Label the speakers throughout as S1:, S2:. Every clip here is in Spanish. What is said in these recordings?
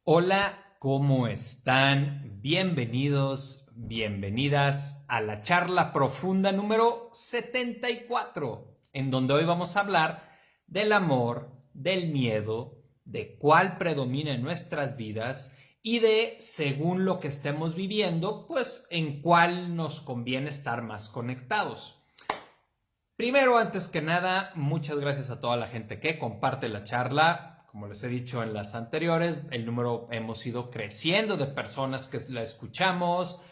S1: Hola, ¿cómo están? Bienvenidos, bienvenidas a la charla profunda número 74, en donde hoy vamos a hablar del amor, del miedo, de cuál predomina en nuestras vidas y de, según lo que estemos viviendo, pues en cuál nos conviene estar más conectados. Primero, antes que nada, muchas gracias a toda la gente que comparte la charla. Como les he dicho en las anteriores, el número hemos ido creciendo de personas que la escuchamos,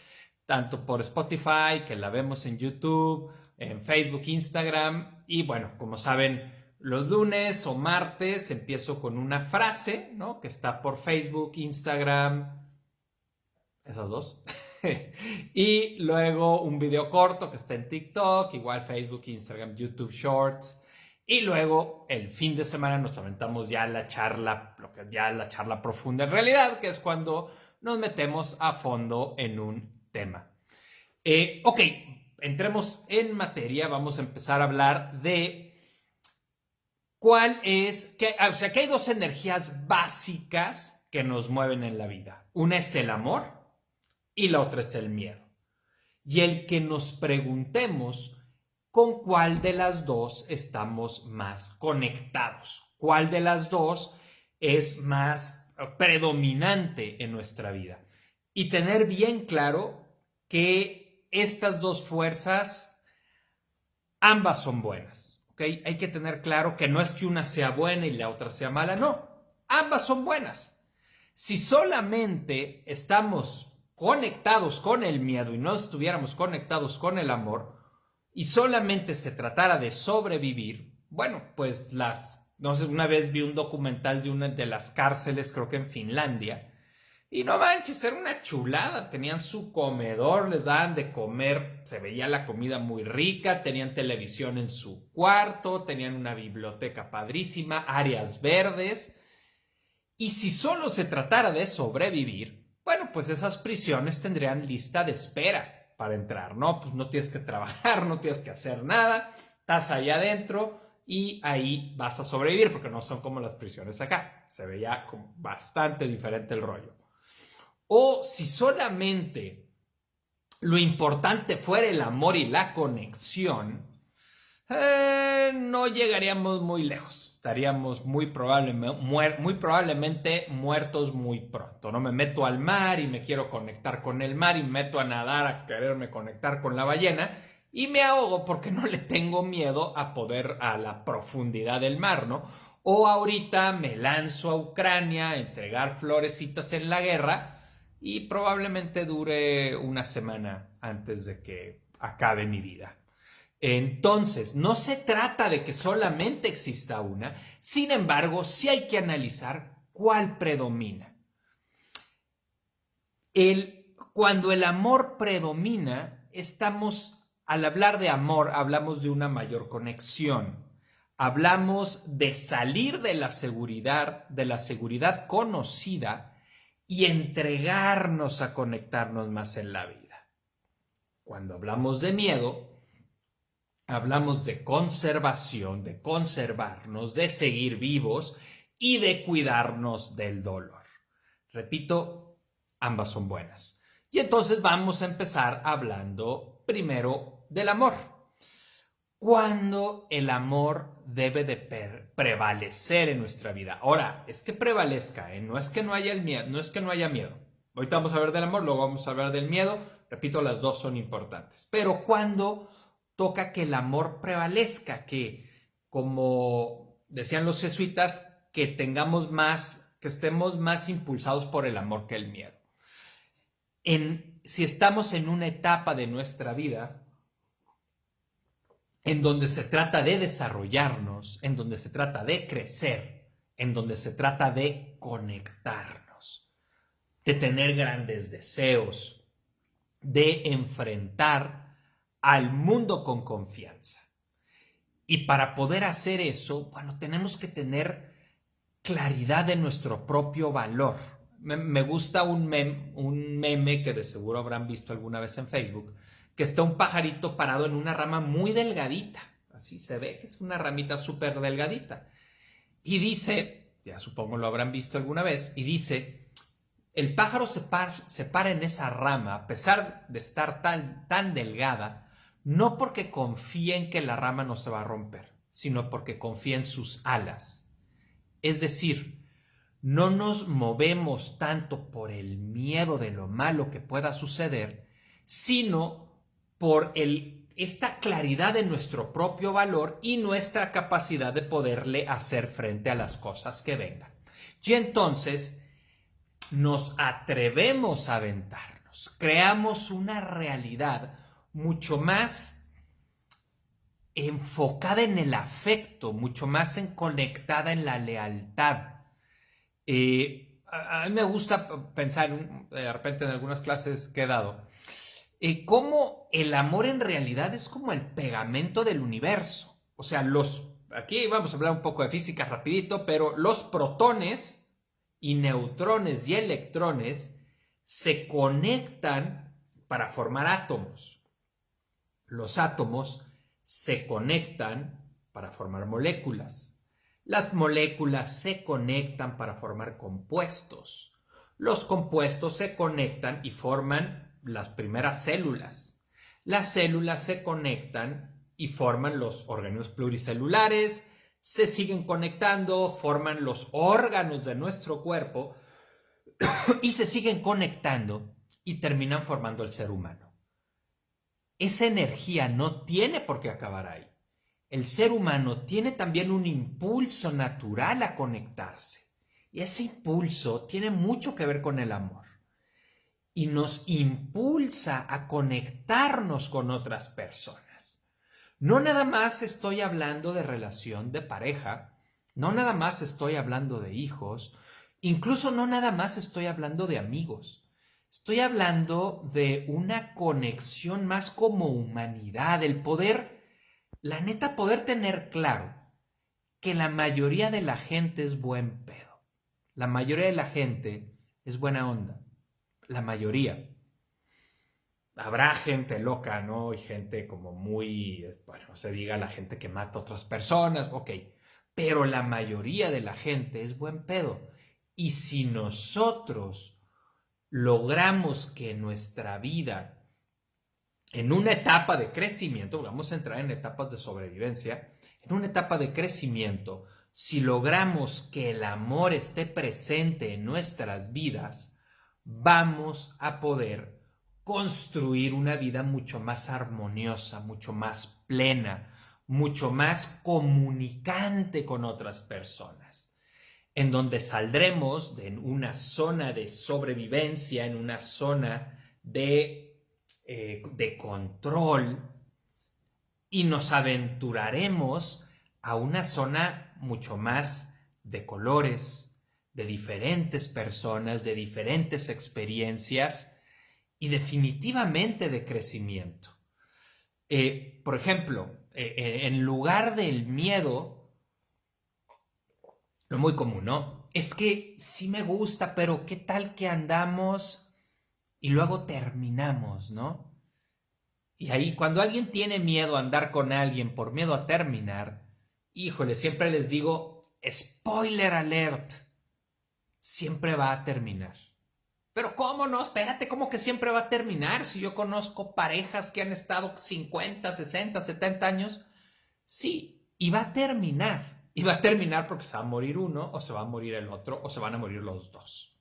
S1: tanto por Spotify, que la vemos en YouTube, en Facebook, Instagram. Y bueno, como saben, los lunes o martes empiezo con una frase, ¿no? Que está por Facebook, Instagram, esas dos. Y luego un video corto que está en TikTok, igual Facebook, Instagram, YouTube Shorts. Y luego el fin de semana nos aventamos ya la charla, lo que ya la charla profunda en realidad, que es cuando nos metemos a fondo en un tema. Ok, entremos en materia. Vamos a empezar a hablar de cuál es, que hay dos energías básicas que nos mueven en la vida. Una es el amor y la otra es el miedo. Y el que nos preguntemos con cuál de las dos estamos más conectados, cuál de las dos es más predominante en nuestra vida. Y tener bien claro que estas dos fuerzas, ambas son buenas. ¿Okay? Hay que tener claro que no es que una sea buena y la otra sea mala, no, ambas son buenas. Si solamente estamos conectados con el miedo y no estuviéramos conectados con el amor y solamente se tratara de sobrevivir, bueno, pues no sé, una vez vi un documental de una de las cárceles, creo que en Finlandia, y no manches, era una chulada, tenían su comedor, les daban de comer, se veía la comida muy rica, tenían televisión en su cuarto, tenían una biblioteca padrísima, áreas verdes. Y si solo se tratara de sobrevivir, bueno, pues esas prisiones tendrían lista de espera para entrar, ¿no? Pues no tienes que trabajar, no tienes que hacer nada, estás ahí adentro y ahí vas a sobrevivir, porque no son como las prisiones acá. Se veía bastante diferente el rollo. O si solamente lo importante fuera el amor y la conexión, no llegaríamos muy lejos. Estaríamos muy probablemente muertos muy pronto. No me meto al mar y me quiero conectar con el mar y me meto a nadar a quererme conectar con la ballena y me ahogo porque no le tengo miedo a la profundidad del mar, ¿no? O ahorita me lanzo a Ucrania a entregar florecitas en la guerra y probablemente dure una semana antes de que acabe mi vida. Entonces, no se trata de que solamente exista una, sin embargo, sí hay que analizar cuál predomina. Cuando el amor predomina, al hablar de amor, hablamos de una mayor conexión. Hablamos de salir de la seguridad conocida y entregarnos a conectarnos más en la vida. Cuando hablamos de miedo, hablamos de conservación, de conservarnos, de seguir vivos y de cuidarnos del dolor. Repito, ambas son buenas. Y entonces vamos a empezar hablando primero del amor. ¿Cuándo el amor debe de prevalecer en nuestra vida? Ahora, es que prevalezca, ¿eh? No es que no haya el miedo, no es que no haya miedo. Ahorita vamos a hablar del amor, luego vamos a hablar del miedo. Repito, las dos son importantes. Pero ¿cuándo toca que el amor prevalezca? Que, como decían los jesuitas, que estemos más impulsados por el amor que el miedo. Si estamos en una etapa de nuestra vida en donde se trata de desarrollarnos, en donde se trata de crecer, en donde se trata de conectarnos, de tener grandes deseos, de enfrentar al mundo con confianza. Y para poder hacer eso, bueno, tenemos que tener claridad de nuestro propio valor. Me gusta un meme que de seguro habrán visto alguna vez en Facebook, que está un pajarito parado en una rama muy delgadita. Así se ve que es una ramita súper delgadita. Y dice, ya supongo lo habrán visto alguna vez, y dice, El pájaro se para en esa rama, a pesar de estar tan delgada, no porque confía en que la rama no se va a romper, sino porque confía en sus alas. Es decir, no nos movemos tanto por el miedo de lo malo que pueda suceder, sino por esta claridad de nuestro propio valor y nuestra capacidad de poderle hacer frente a las cosas que vengan. Y entonces nos atrevemos a aventarnos, creamos una realidad mucho más enfocada en el afecto, mucho más conectada en la lealtad. A mí me gusta pensar, de repente en algunas clases que he dado, cómo el amor en realidad es como el pegamento del universo. O sea, aquí vamos a hablar un poco de física rapidito, pero los protones y neutrones y electrones se conectan para formar átomos. Los átomos se conectan para formar moléculas. Las moléculas se conectan para formar compuestos. Los compuestos se conectan y forman las primeras células. Las células se conectan y forman los organismos pluricelulares, se siguen conectando, forman los órganos de nuestro cuerpo y se siguen conectando y terminan formando el ser humano. Esa energía no tiene por qué acabar ahí. El ser humano tiene también un impulso natural a conectarse. Y ese impulso tiene mucho que ver con el amor. Y nos impulsa a conectarnos con otras personas. No nada más estoy hablando de relación de pareja, no nada más estoy hablando de hijos, incluso no nada más estoy hablando de amigos. Estoy hablando de una conexión más como humanidad, el poder, la neta, poder tener claro que la mayoría de la gente es buen pedo. La mayoría de la gente es buena onda. La mayoría. Habrá gente loca, ¿no? Y gente como muy, bueno, no se diga la gente que mata a otras personas, ok. Pero la mayoría de la gente es buen pedo. Y si nosotros logramos que nuestra vida, en una etapa de crecimiento, vamos a entrar en etapas de sobrevivencia, en una etapa de crecimiento, si logramos que el amor esté presente en nuestras vidas, vamos a poder construir una vida mucho más armoniosa, mucho más plena, mucho más comunicante con otras personas, en donde saldremos de una zona de sobrevivencia, en una zona de control, y nos aventuraremos a una zona mucho más de colores, de diferentes personas, de diferentes experiencias y definitivamente de crecimiento. Por ejemplo, en lugar del miedo, lo muy común, ¿no? Es que sí me gusta, pero ¿qué tal que andamos y luego terminamos, ¿no? Y ahí cuando alguien tiene miedo a andar con alguien por miedo a terminar, híjole, siempre les digo, spoiler alert, siempre va a terminar. Pero ¿cómo no? Espérate, ¿cómo que siempre va a terminar? Si yo conozco parejas que han estado 50, 60, 70 años. Sí, y va a terminar. Y va a terminar porque se va a morir uno, o se va a morir el otro, o se van a morir los dos.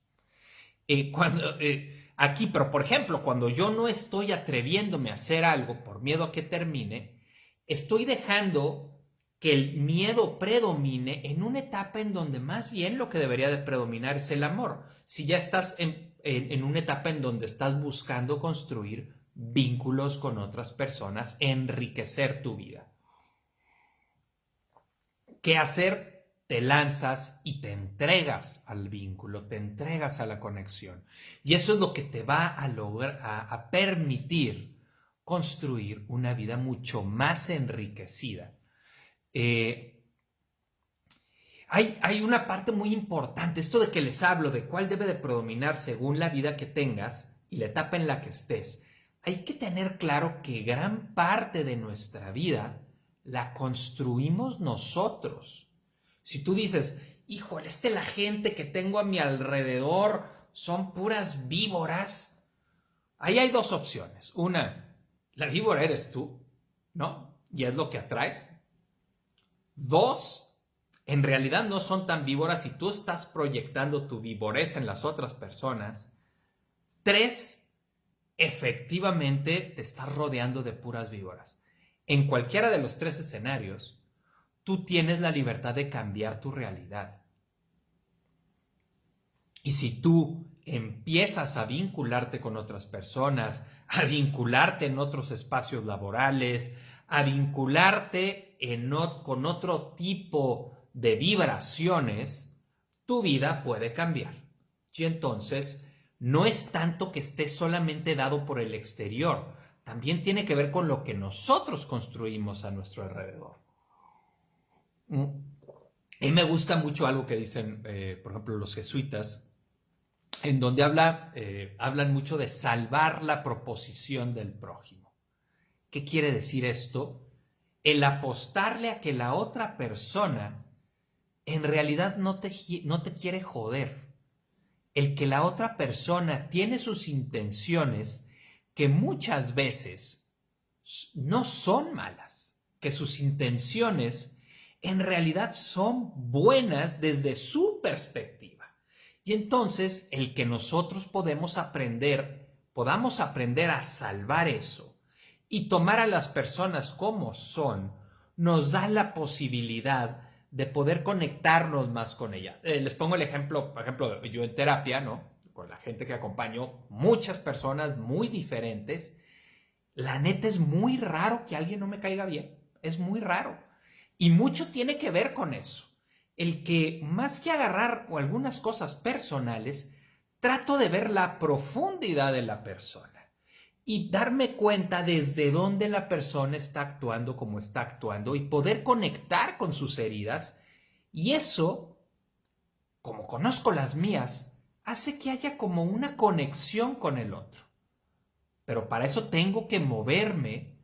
S1: Aquí, pero por ejemplo, cuando yo no estoy atreviéndome a hacer algo por miedo a que termine, estoy dejando que el miedo predomine en una etapa en donde más bien lo que debería de predominar es el amor. Si ya estás en una etapa en donde estás buscando construir vínculos con otras personas, enriquecer tu vida. ¿Qué hacer? Te lanzas y te entregas al vínculo, te entregas a la conexión. Y eso es lo que te va a lograr, a permitir construir una vida mucho más enriquecida. Hay una parte muy importante, esto de que les hablo de cuál debe de predominar según la vida que tengas y la etapa en la que estés. Hay que tener claro que gran parte de nuestra vida la construimos nosotros. Si tú dices, híjole, la gente que tengo a mi alrededor son puras víboras, ahí hay dos opciones. Una, la víbora eres tú, ¿no? Y es lo que atraes. Dos, en realidad no son tan víboras y tú estás proyectando tu víborez en las otras personas. Tres, efectivamente te estás rodeando de puras víboras. En cualquiera de los tres escenarios, tú tienes la libertad de cambiar tu realidad. Y si tú empiezas a vincularte con otras personas, a vincularte en otros espacios laborales, a vincularte con otro tipo de vibraciones, tu vida puede cambiar. Y entonces no es tanto que esté solamente dado por el exterior, también tiene que ver con lo que nosotros construimos a nuestro alrededor. Y me gusta mucho algo que dicen, por ejemplo, los jesuitas, en donde hablan mucho de salvar la proposición del prójimo. ¿Qué quiere decir esto? El apostarle a que la otra persona en realidad no te quiere joder. El que la otra persona tiene sus intenciones que muchas veces no son malas, que sus intenciones en realidad son buenas desde su perspectiva. Y entonces el que nosotros podamos aprender a salvar eso y tomar a las personas como son, nos da la posibilidad de poder conectarnos más con ella. Les pongo el ejemplo, por ejemplo, yo en terapia, ¿no? Con la gente que acompaño, muchas personas muy diferentes. La neta es muy raro que alguien no me caiga bien. Es muy raro. Y mucho tiene que ver con eso. El que más que agarrar o algunas cosas personales, trato de ver la profundidad de la persona y darme cuenta desde dónde la persona está actuando como está actuando y poder conectar con sus heridas. Y eso, como conozco las mías, hace que haya como una conexión con el otro. Pero para eso tengo que moverme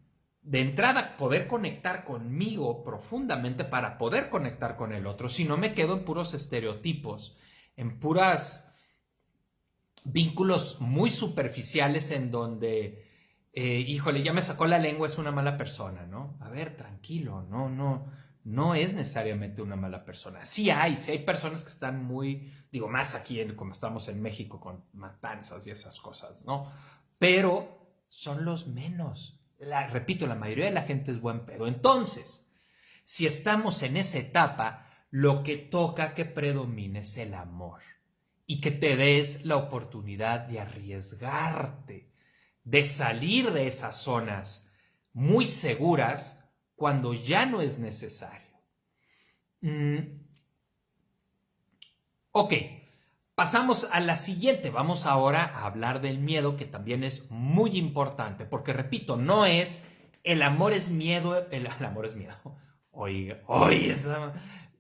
S1: de entrada, poder conectar conmigo profundamente para poder conectar con el otro. Si no, me quedo en puros estereotipos, en puras vínculos muy superficiales en donde, híjole, ya me sacó la lengua, es una mala persona, ¿no? A ver, tranquilo, no es necesariamente una mala persona. Sí hay personas que están muy, digo, más aquí como estamos en México con matanzas y esas cosas, ¿no? Pero son los menos. Repito, la mayoría de la gente es buen pedo. Entonces, si estamos en esa etapa, lo que toca que predomine es el amor y que te des la oportunidad de arriesgarte, de salir de esas zonas muy seguras cuando ya no es necesario. Ok. Pasamos a la siguiente. Vamos ahora a hablar del miedo, que también es muy importante, porque repito, no es el amor es miedo, el amor es miedo. Oiga,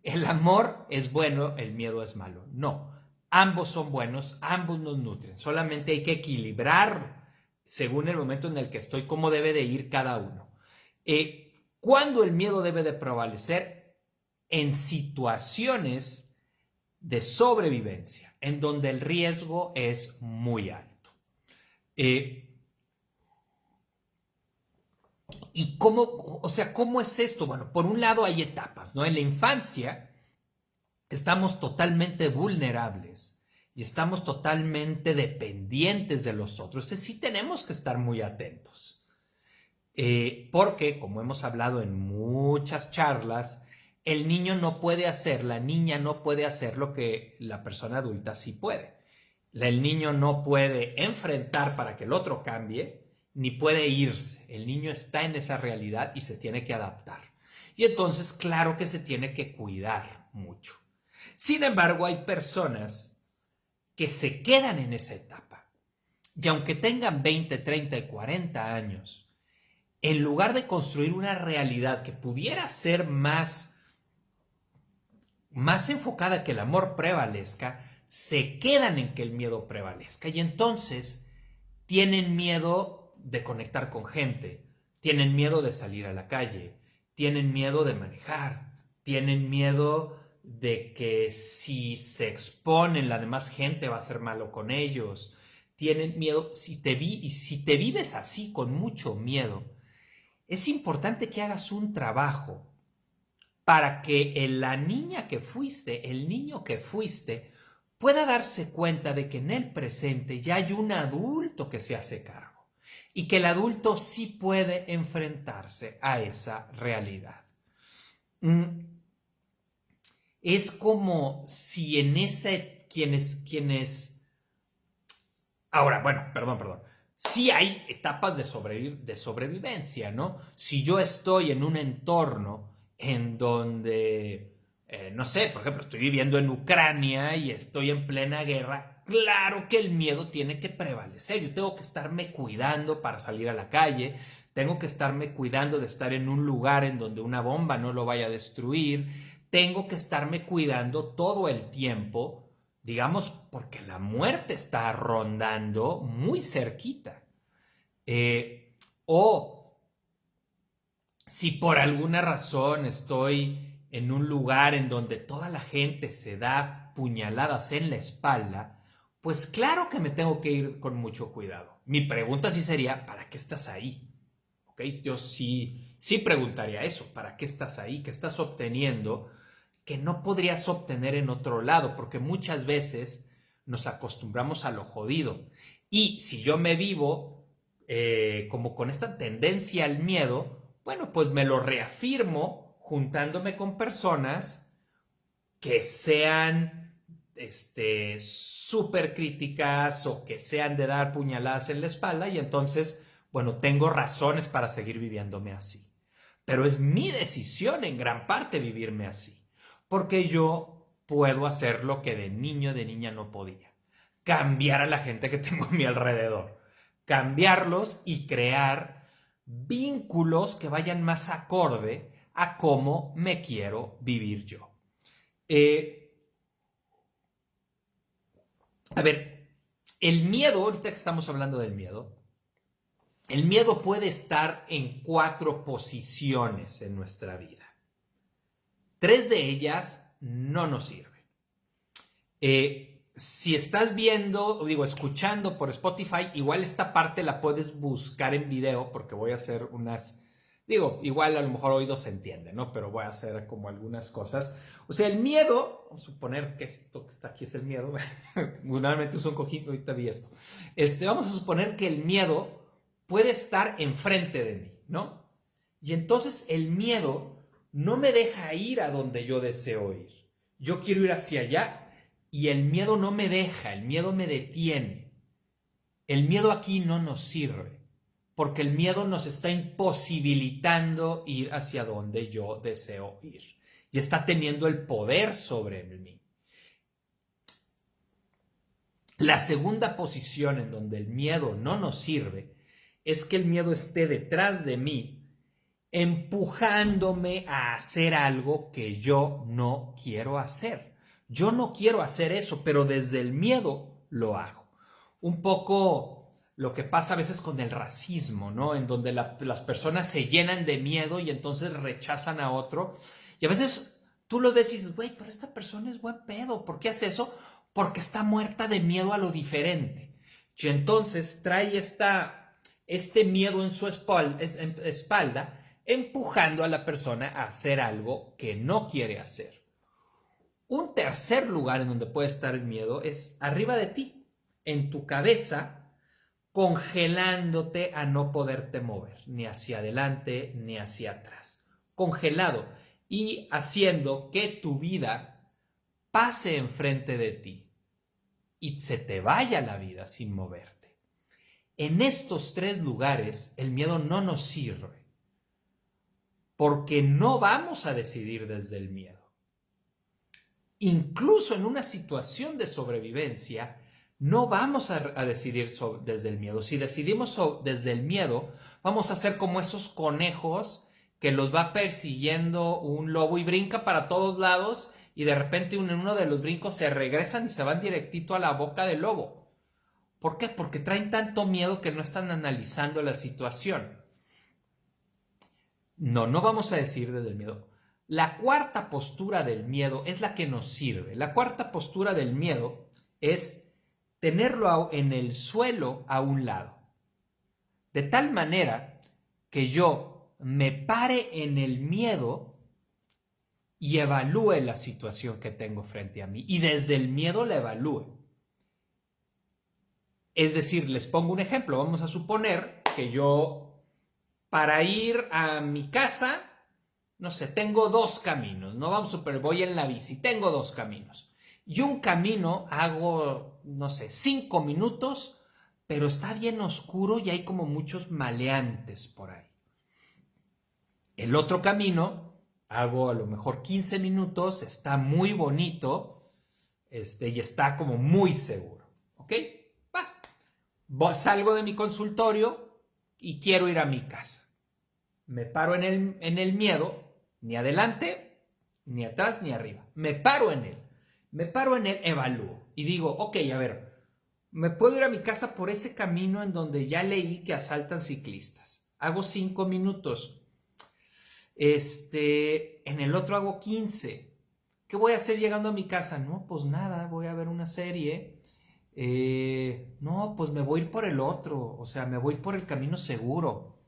S1: el amor es bueno, el miedo es malo. No, ambos son buenos, ambos nos nutren. Solamente hay que equilibrar según el momento en el que estoy, cómo debe de ir cada uno. ¿Cuándo el miedo debe de prevalecer? En situaciones de sobrevivencia, en donde el riesgo es muy alto. ¿Y cómo es esto? Bueno, por un lado hay etapas, ¿no? En la infancia estamos totalmente vulnerables y estamos totalmente dependientes de los otros. Entonces sí tenemos que estar muy atentos. Porque, como hemos hablado en muchas charlas, el niño no puede hacer, la niña no puede hacer lo que la persona adulta sí puede. El niño no puede enfrentar para que el otro cambie, ni puede irse. El niño está en esa realidad y se tiene que adaptar. Y entonces, claro que se tiene que cuidar mucho. Sin embargo, hay personas que se quedan en esa etapa. Y aunque tengan 20, 30 y 40 años, en lugar de construir una realidad que pudiera ser más enfocada que el amor prevalezca, se quedan en que el miedo prevalezca y entonces tienen miedo de conectar con gente, tienen miedo de salir a la calle, tienen miedo de manejar, tienen miedo de que si se exponen la demás gente va a ser malo con ellos. Tienen miedo, si te vives así con mucho miedo, es importante que hagas un trabajo para que la niña que fuiste, el niño que fuiste, pueda darse cuenta de que en el presente ya hay un adulto que se hace cargo y que el adulto sí puede enfrentarse a esa realidad. Es como si en ese ahora, bueno, perdón. Sí hay etapas de sobrevivencia, ¿no? Si yo estoy en un entorno en donde, no sé, por ejemplo, estoy viviendo en Ucrania y estoy en plena guerra, claro que el miedo tiene que prevalecer. Yo tengo que estarme cuidando para salir a la calle, tengo que estarme cuidando de estar en un lugar en donde una bomba no lo vaya a destruir, tengo que estarme cuidando todo el tiempo, digamos, porque la muerte está rondando muy cerquita. O si por alguna razón estoy en un lugar en donde toda la gente se da puñaladas en la espalda, pues claro que me tengo que ir con mucho cuidado. Mi pregunta sí sería, ¿para qué estás ahí? ¿Okay? Yo sí preguntaría eso, ¿para qué estás ahí? ¿Qué estás obteniendo que no podrías obtener en otro lado? Porque muchas veces nos acostumbramos a lo jodido. Y si yo me vivo como con esta tendencia al miedo, bueno, pues me lo reafirmo juntándome con personas que sean súper críticas o que sean de dar puñaladas en la espalda, y entonces, bueno, tengo razones para seguir viviéndome así. Pero es mi decisión en gran parte vivirme así, porque yo puedo hacer lo que de niño, de niña no podía: cambiar a la gente que tengo a mi alrededor, cambiarlos y crear vínculos que vayan más acorde a cómo me quiero vivir yo. Eh, a ver, el miedo, ahorita que estamos hablando del miedo, el miedo puede estar en 4 posiciones en nuestra vida. 3 de ellas no nos sirven. Si estás viendo, digo, escuchando por Spotify, igual esta parte la puedes buscar en video, porque voy a hacer unas, digo, igual a lo mejor oído se entiende, ¿no? Pero voy a hacer como algunas cosas. O sea, el miedo, vamos a suponer que esto que está aquí es el miedo. Normalmente uso un cojín, ahorita vi esto. Vamos a suponer que el miedo puede estar enfrente de mí, ¿no? Y entonces el miedo no me deja ir a donde yo deseo ir. Yo quiero ir hacia allá y el miedo no me deja, el miedo me detiene. El miedo aquí no nos sirve, porque el miedo nos está imposibilitando ir hacia donde yo deseo ir. Y está teniendo el poder sobre mí. La segunda posición en donde el miedo no nos sirve es que el miedo esté detrás de mí, empujándome a hacer algo que yo no quiero hacer. Yo no quiero hacer eso, pero desde el miedo lo hago. Un poco lo que pasa a veces con el racismo, ¿no? En donde las personas se llenan de miedo y entonces rechazan a otro. Y a veces tú lo ves y dices, güey, pero esta persona es buen pedo. ¿Por qué hace eso? Porque está muerta de miedo a lo diferente. Y entonces trae este miedo en su espalda, empujando a la persona a hacer algo que no quiere hacer. Un tercer lugar en donde puede estar el miedo es arriba de ti, en tu cabeza, congelándote a no poderte mover, ni hacia adelante ni hacia atrás. Congelado y haciendo que tu vida pase enfrente de ti y se te vaya la vida sin moverte. En estos 3 lugares el miedo no nos sirve, porque no vamos a decidir desde el miedo. Incluso en una situación de sobrevivencia, no vamos a decidir desde el miedo. Si decidimos desde el miedo, vamos a ser como esos conejos que los va persiguiendo un lobo y brinca para todos lados, y de repente en uno de los brincos se regresan y se van directito a la boca del lobo. ¿Por qué? Porque traen tanto miedo que no están analizando la situación. No vamos a decir desde el miedo. La cuarta postura del miedo es la que nos sirve. La cuarta postura del miedo es tenerlo en el suelo a un lado. De tal manera que yo me pare en el miedo y evalúe la situación que tengo frente a mí. Y desde el miedo la evalúe. Es decir, les pongo un ejemplo. Vamos a suponer que yo, para ir a mi casa, no sé, tengo dos caminos, no vamos a suponer, voy en la bici, tengo dos caminos. Y un camino hago, no sé, 5 minutos, pero está bien oscuro y hay como muchos maleantes por ahí. El otro camino hago a lo mejor 15 minutos, está muy bonito, y está como muy seguro, ¿ok? Salgo de mi consultorio y quiero ir a mi casa. Me paro en el miedo, ni adelante, ni atrás, ni arriba. Me paro en él, evalúo y digo, ok, a ver, me puedo ir a mi casa por ese camino en donde ya leí que asaltan ciclistas. Hago 5 minutos. En el otro hago 15. ¿Qué voy a hacer llegando a mi casa? No, pues nada, voy a ver una serie. No, pues me voy a ir por el otro, o sea, me voy por el camino seguro.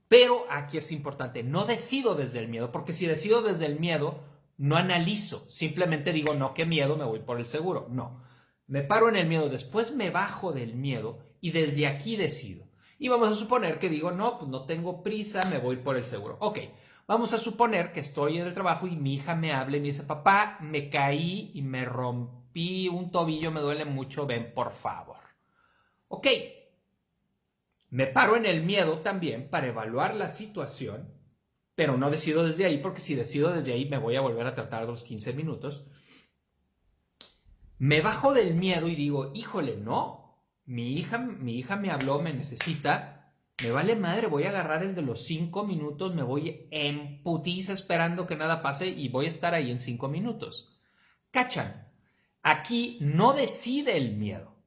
S1: Pero aquí es importante, no decido desde el miedo, porque si decido desde el miedo, no analizo, simplemente digo, no, qué miedo, me voy por el seguro. No, me paro en el miedo, después me bajo del miedo y desde aquí decido. Y vamos a suponer que digo, no, pues no tengo prisa, me voy por el seguro. Ok, vamos a suponer que estoy en el trabajo y mi hija me habla y me dice, papá, me caí y me rompí un tobillo, me duele mucho, ven por favor. Ok. Me paro en el miedo también para evaluar la situación, pero no decido desde ahí, porque si decido desde ahí me voy a volver a tratar los 15 minutos. Me bajo del miedo y digo, híjole, no, mi hija me habló, me necesita, me vale madre, voy a agarrar el de los 5 minutos, me voy en putiza esperando que nada pase y voy a estar ahí en 5 minutos. ¿Cachan? Aquí no decide el miedo,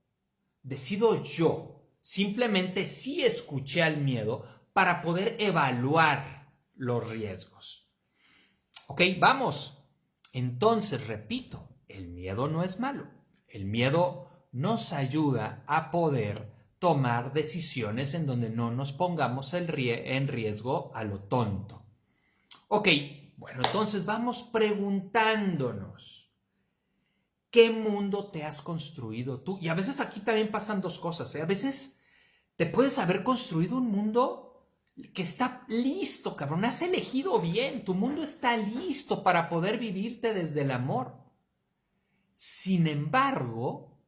S1: decido yo. Simplemente sí escuché al miedo para poder evaluar los riesgos. Ok, vamos. Entonces, repito, el miedo no es malo. El miedo nos ayuda a poder tomar decisiones en donde no nos pongamos en riesgo a lo tonto. Ok, bueno, entonces vamos preguntándonos. ¿Qué mundo te has construido tú? Y a veces aquí también pasan dos cosas, ¿eh? A veces te puedes haber construido un mundo que está listo, cabrón. Has elegido bien. Tu mundo está listo para poder vivirte desde el amor. Sin embargo,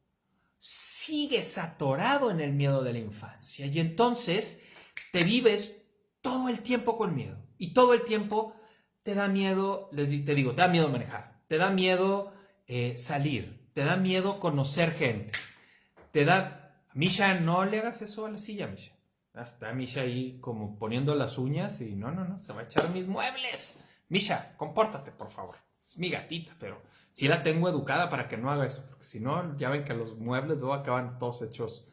S1: sigues atorado en el miedo de la infancia. Y entonces te vives todo el tiempo con miedo. Y todo el tiempo te da miedo, te digo, te da miedo manejar. Te da miedo salir. Te da miedo conocer gente. Te da... Misha, no le hagas eso a la silla, Misha. Está Misha ahí como poniendo las uñas y no, se va a echar mis muebles. Misha, compórtate, por favor. Es mi gatita, pero sí la tengo educada para que no haga eso. Porque si no, ya ven que los muebles luego acaban todos hechos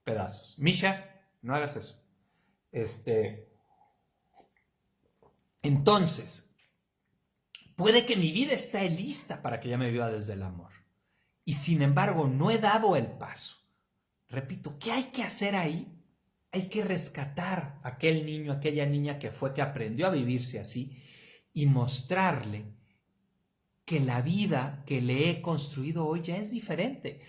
S1: pedazos. Misha, no hagas eso. Entonces, puede que mi vida esté lista para que ya me viva desde el amor. Y sin embargo, no he dado el paso. Repito, ¿qué hay que hacer ahí? Hay que rescatar a aquel niño, aquella niña que aprendió a vivirse así y mostrarle que la vida que le he construido hoy ya es diferente.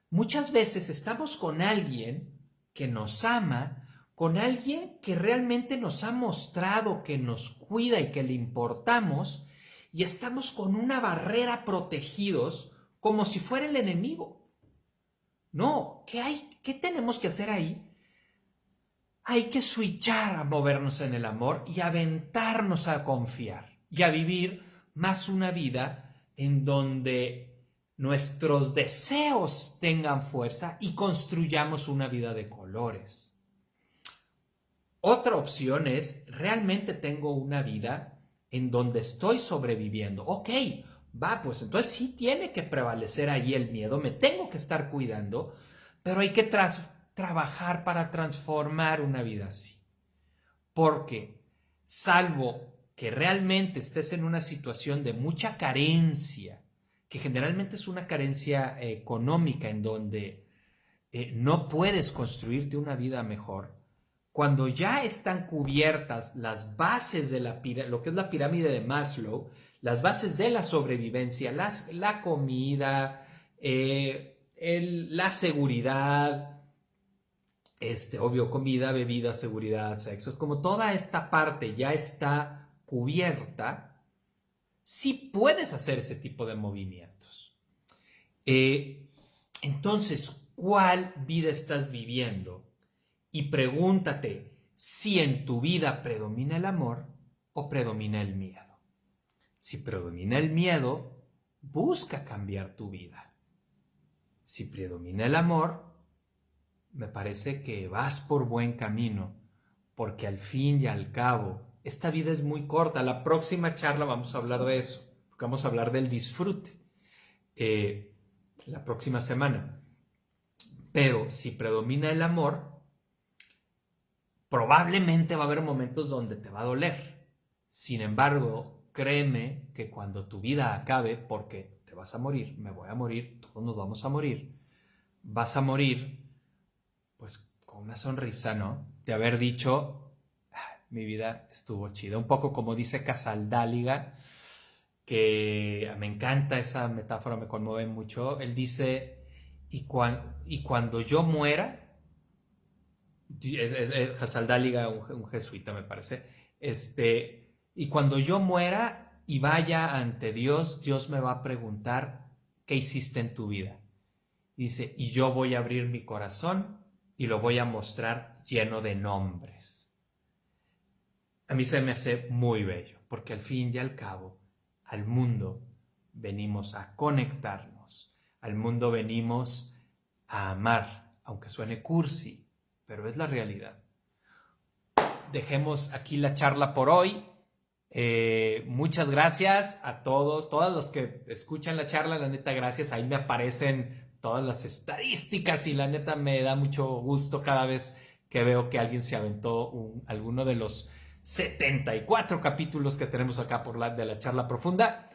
S1: Muchas veces estamos con alguien que nos ama, con alguien que realmente nos ha mostrado que nos cuida y que le importamos, y estamos con una barrera protegidos como si fuera el enemigo. No, ¿qué tenemos que hacer ahí? Hay que switchar a movernos en el amor y aventarnos a confiar y a vivir más una vida en donde nuestros deseos tengan fuerza y construyamos una vida de colores. Otra opción es, realmente tengo una vida en donde estoy sobreviviendo. Ok, va, pues entonces sí tiene que prevalecer ahí el miedo, me tengo que estar cuidando, pero hay que trabajar para transformar una vida así. Porque salvo que realmente estés en una situación de mucha carencia, que generalmente es una carencia económica en donde no puedes construirte una vida mejor, cuando ya están cubiertas las bases de lo que es la pirámide de Maslow, las bases de la sobrevivencia, la comida, la seguridad, obvio, comida, bebida, seguridad, sexo, es como toda esta parte ya está cubierta, sí puedes hacer ese tipo de movimientos. Entonces, ¿cuál vida estás viviendo? Y pregúntate si en tu vida predomina el amor o predomina el miedo. Si predomina el miedo, busca cambiar tu vida. Si predomina el amor, me parece que vas por buen camino, porque al fin y al cabo, esta vida es muy corta. La próxima charla vamos a hablar de eso, porque vamos a hablar del disfrute la próxima semana. Pero si predomina el amor, probablemente va a haber momentos donde te va a doler. Sin embargo, créeme que cuando tu vida acabe, porque te vas a morir, me voy a morir, todos nos vamos a morir, vas a morir pues con una sonrisa, ¿no? De haber dicho, mi vida estuvo chida. Un poco como dice Casaldáliga, que me encanta esa metáfora, me conmueve mucho. Él dice, y cuando yo muera, Casaldáliga, un jesuita me parece, y cuando yo muera y vaya ante Dios, Dios me va a preguntar, ¿qué hiciste en tu vida? Dice, y yo voy a abrir mi corazón y lo voy a mostrar lleno de nombres. A mí se me hace muy bello, porque al fin y al cabo, al mundo venimos a conectarnos, al mundo venimos a amar, aunque suene cursi, pero es la realidad. Dejemos aquí la charla por hoy. Muchas gracias a todos, todas los que escuchan la charla, la neta, gracias. Ahí me aparecen todas las estadísticas y la neta me da mucho gusto cada vez que veo que alguien se aventó alguno de los 74 capítulos que tenemos acá de la charla profunda.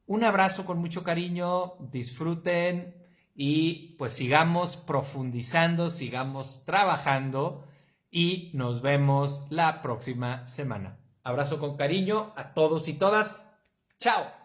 S1: Un abrazo con mucho cariño, disfruten y pues sigamos profundizando, sigamos trabajando y nos vemos la próxima semana. Abrazo con cariño a todos y todas. ¡Chao!